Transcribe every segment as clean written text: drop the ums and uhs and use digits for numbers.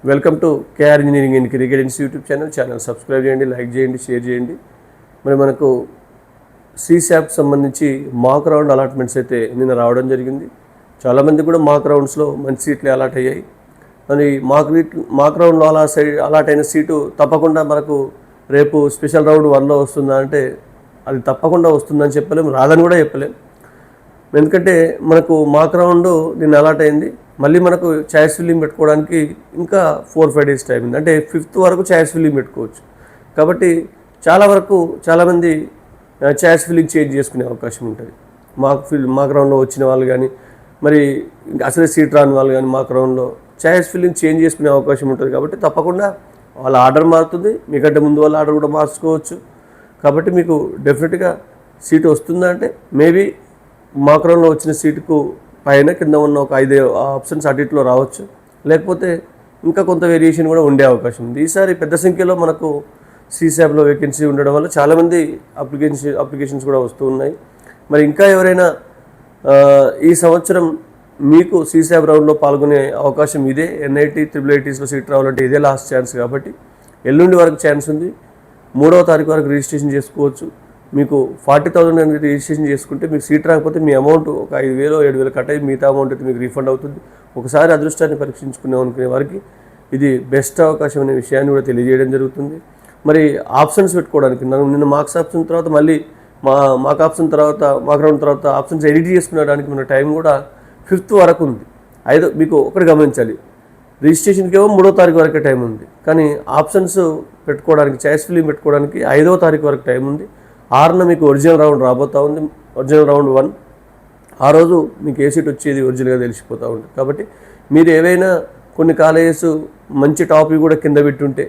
Welcome to KR engineering and cricket YouTube channel subscribe చేయండి, like చేయండి, share చేయండి. మరి మనకు సీశాప్ సంబంధించి మాక్ రౌండ్ అలాట్మెంట్స్ అయితే నిన్న రావడం జరిగింది. చాలామంది కూడా మాక్ రౌండ్స్లో మంచి సీట్లు అలాట్ అయ్యాయి. మరి మాక్ రౌండ్లో అలాట్ అయిన సీటు తప్పకుండా మనకు రేపు స్పెషల్ రౌండ్ 1లో వస్తుందా అంటే అది తప్పకుండా వస్తుందని చెప్పలేము, రాదని కూడా చెప్పలేము. ఎందుకంటే మనకు మాక్ రౌండ్ నిన్న అలాట్ అయింది. మళ్ళీ మనకు ఛాయిస్ ఫిల్లింగ్ పెట్టుకోవడానికి ఇంకా 4-5 డేస్ టైం ఉంది. అంటే 5th వరకు ఛాయిస్ ఫిల్లింగ్ పెట్టుకోవచ్చు. కాబట్టి చాలామంది ఛాయిస్ ఫిల్లింగ్ చేంజ్ చేసుకునే అవకాశం ఉంటుంది. మాక్ రౌండ్లో వచ్చిన వాళ్ళు కానీ, మరి అసలే సీట్ రాని వాళ్ళు కానీ మాక్ రౌండ్లో ఛాయిస్ ఫిల్లింగ్ చేంజ్ చేసుకునే అవకాశం ఉంటుంది. కాబట్టి తప్పకుండా వాళ్ళ ఆర్డర్ మారుతుంది, మీకంటే ముందు వాళ్ళ ఆర్డర్ కూడా మార్చుకోవచ్చు. కాబట్టి మీకు డెఫినెట్గా సీటు వస్తుందా అంటే మేబీ మాక్ రౌండ్లో వచ్చిన సీటుకు పైన కింద ఉన్న ఒక 5 ఆప్షన్స్ అన్నిటిలో రావచ్చు, లేకపోతే ఇంకా కొంత వేరియేషన్ కూడా ఉండే అవకాశం ఉంది. ఈసారి పెద్ద సంఖ్యలో మనకు సీశాప్లో వేకెన్సీ ఉండడం వల్ల చాలామంది అప్లికేషన్స్ కూడా వస్తూ ఉన్నాయి. మరి ఇంకా ఎవరైనా ఈ సంవత్సరం మీకు సీశాప్ రౌండ్లో పాల్గొనే అవకాశం ఇదే. ఎన్ఐటీ, IIITస్లో సీట్ రావాలంటే ఇదే లాస్ట్ ఛాన్స్. కాబట్టి ఎల్లుండి వరకు ఛాన్స్ ఉంది. 3వ తారీఖు వరకు రిజిస్ట్రేషన్ చేసుకోవచ్చు. మీకు 40,000 అనేది రిజిస్ట్రేషన్ చేసుకుంటే మీకు సీట్ రాకపోతే మీ అమౌంట్ ఒక 5,000, 7,000 కట్ అయ్యి మిగతా అమౌంట్ అయితే మీకు రీఫండ్ అవుతుంది. ఒకసారి అదృష్టాన్ని పరీక్షించుకునే వారికి ఇది బెస్ట్ అవకాశం అనే విషయాన్ని కూడా తెలియజేయడం జరుగుతుంది. మరి ఆప్షన్స్ పెట్టుకోవడానికి నిన్న మార్క్స్ ఆప్షన్ తర్వాత మళ్ళీ మాక్ రౌండ్ తర్వాత ఆప్షన్స్ ఎడిట్ చేసుకునేడానికి మన టైం కూడా 5th వరకు ఉంది. మీకు ఒకటి గమనించాలి, రిజిస్ట్రేషన్కి ఏమో 3వ తారీఖు వరకే టైం ఉంది, కానీ ఆప్షన్స్ పెట్టుకోవడానికి ఛాయిస్ ఫిల్లింగ్ పెట్టుకోవడానికి 5వ తారీఖు వరకు టైం ఉంది. 6న మీకు ఒరిజినల్ రౌండ్ రాబోతూ ఉంది, ఒరిజినల్ రౌండ్ 1. ఆ రోజు మీకు ఏ సీట్ వచ్చేది ఒరిజినల్గా తెలిసిపోతూ ఉంటుంది. కాబట్టి మీరు ఏవైనా కొన్ని కాలేజెస్ మంచి టాపిక్ కూడా కింద పెట్టుంటే,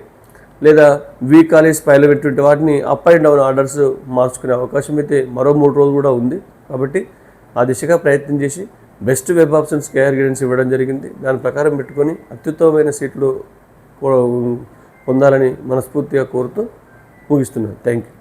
లేదా వీక్ కాలేజ్ పైలో పెట్టుంటే వాటిని అప్ అండ్ డౌన్ ఆర్డర్స్ మార్చుకునే అవకాశం అయితే మరో 3 రోజులు కూడా ఉంది. కాబట్టి ఆ దిశగా ప్రయత్నం చేసి best web options KR guidance ఇవ్వడం జరిగింది. దాని ప్రకారం పెట్టుకొని అత్యుత్తమమైన సీట్లు పొందాలని మనస్ఫూర్తిగా కోరుతూ ముగిస్తున్నాను. Thank you.